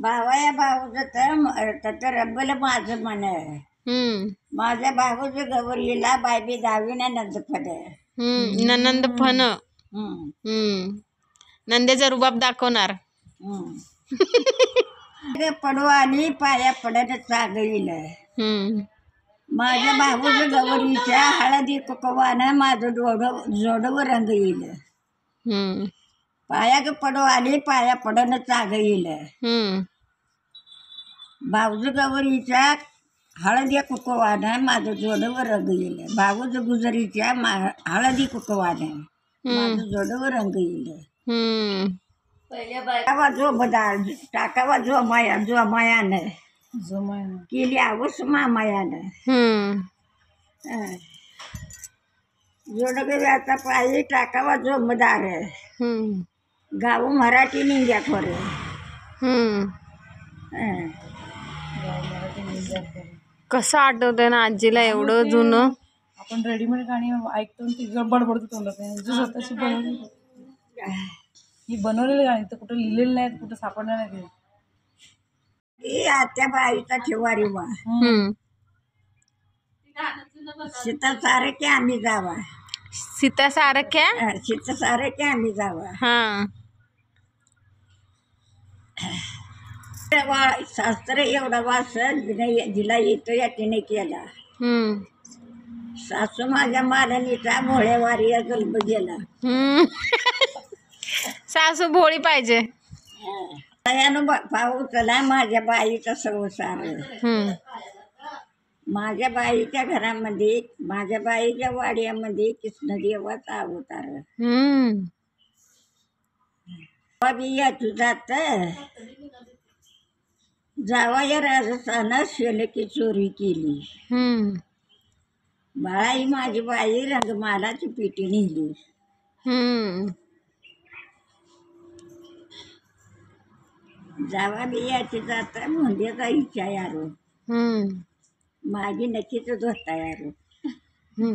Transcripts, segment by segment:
भावाया भाऊचं तर रब्बल माझं मन. माझ्या भाऊचं गौरीला बायबी दावीना नंदफड. ननंद फन. नंदेचा रुबाब दाखवणार. पडू आली पाया पडत चागईल. माझ्या भाऊचं गौरीच्या हळदी कुकवानं माझं जोडवं रंग येईल. पाया पडू आली पाया पडन चाग येईल. भाऊज गौरीच्या हळदी कुकवानं माझं जोडवं रंग येईल. भाऊज गुजरीच्या हळदी कुकवानं माझं जोडवं रंग येईल. टाकावा जो बदार टाकावा जो मायानं केली आवस मामायानं. जोडव्याचा पायी टाकावा जो मदार गाव मराठी निंग्या खोर. कसं आठवतंय ना आजीला एवढं जुनं. आपण रेडीमेड गाणी ऐकतो ती बडबडतो तोंडात. स्वतःची बनवली ही बनवलेली गाणी तर कुठं लिहिलेली नाहीत, कुठं सापडणार नाही. आत्या बाईचा ठेवारी वा सीता सारखे आम्ही जावा. सीता सारख्या सीता सारखे आम्ही जावा. शास्त्र एवढा वास जिला येतो या तिने केला. सासू माझ्या मालनीचा भोळेवारी गल्ब गेला. सासू भोळी पाहिजे. पाहू चला माझ्या बाईचा संसार. माझ्या बाईच्या घरामध्ये माझ्या बाईच्या वाड्यामध्ये कृष्णदेवाचा अवतार. बिया तुझात जावया राजस्थानात शेलकी चोरी केली. बाळाई माझी बाई रंगमालाची पिटी नेली. जावा बियाची जात मुंड्याचा इच्छा यारो माझी नक्कीच धोता यारो.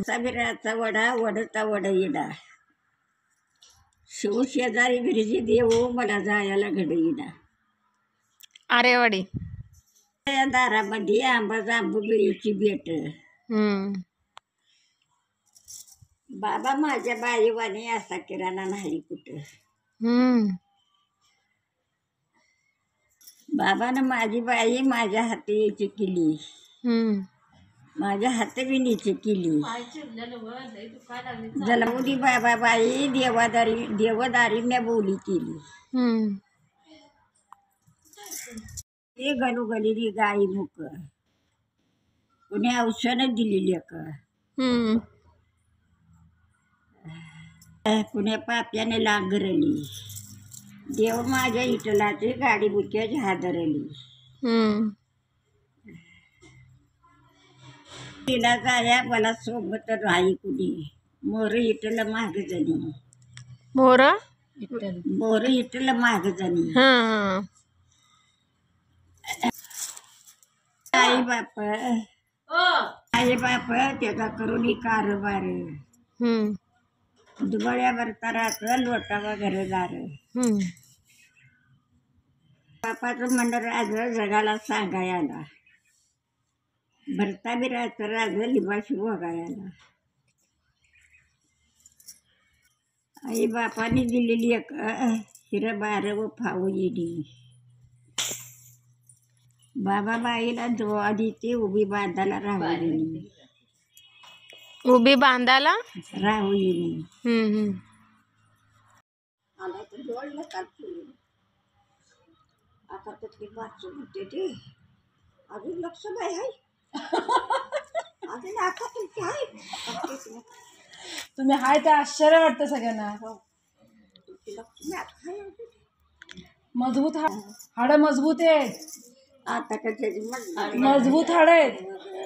साबिराचा वडा वडता वड येडा शिव शेजारी गिरजी देऊ मला जायला घडईना. आरेवाडी दारामध्ये आंबा जांबू बिळीची भेट. बाबा माझ्या बाईवाने असा किराणा नाही कुठं. बाबानं माझी बाई माझ्या हातीची केली. माझ्या हातविणीची केली. जलमुदी बाबा बाई देवदारी मी बोली केली. ते गलोगली गाई मुक कुणी औषध दिलेली का. कुण्या पाप्याने लांगरली. देव माझ्या इटलाची गाडी बुक्याची हादरली. तिला जाया मला सोबत राही कुणी मोर इटल माग जणी. मोर इटल माग जणी. आई बाप त्याचा करून कारभार. दुबळ्यावर तराचं लोटावा घरदार. बापाचं मंडळ राज जगाला सांगायला. भरता बिराचं राज लिबाशी बघायला. आई बापाने दिलेली एक हिरबार व फाऊ येडी. बाबा बाईला जो आधी ते उभी बांधायला राहू येणी. उभी बांधायला राहू येणी. आला तर जोडलं काढतो. आता त्यातली वाचून होते ते अजून लक्ष बाई आहे. अजून आता तुमची आहे. तुम्ही हाय ते आश्चर्य वाटतं सगळ्यांना. मजबूत हाड मजबूत आहेत. आता कशाची मजबूत हाड आहेत.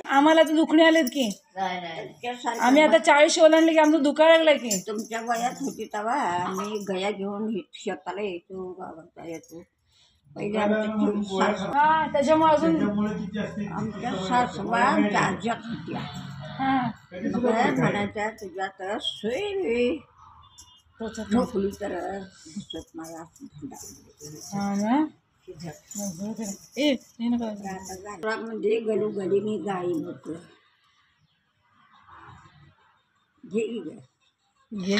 आम्हाला तर दुखणे आलेत की आम्ही आता 40 ओलांडले की आमचं दुखायला लागलंय की. तुमच्या वयात होती तेव्हा आम्ही गया घेऊन शेताला यायचो गावाला यायचो. पहिले त्याच्यामुळे अजून आमच्या सासवा जाज्यात होत्या. म्हणायच्या तुझ्या तर सोय झोपली तर घुसत नाही. ए हे नका म्हणजे गडोगडीने गाई होतं. घे की गं. घे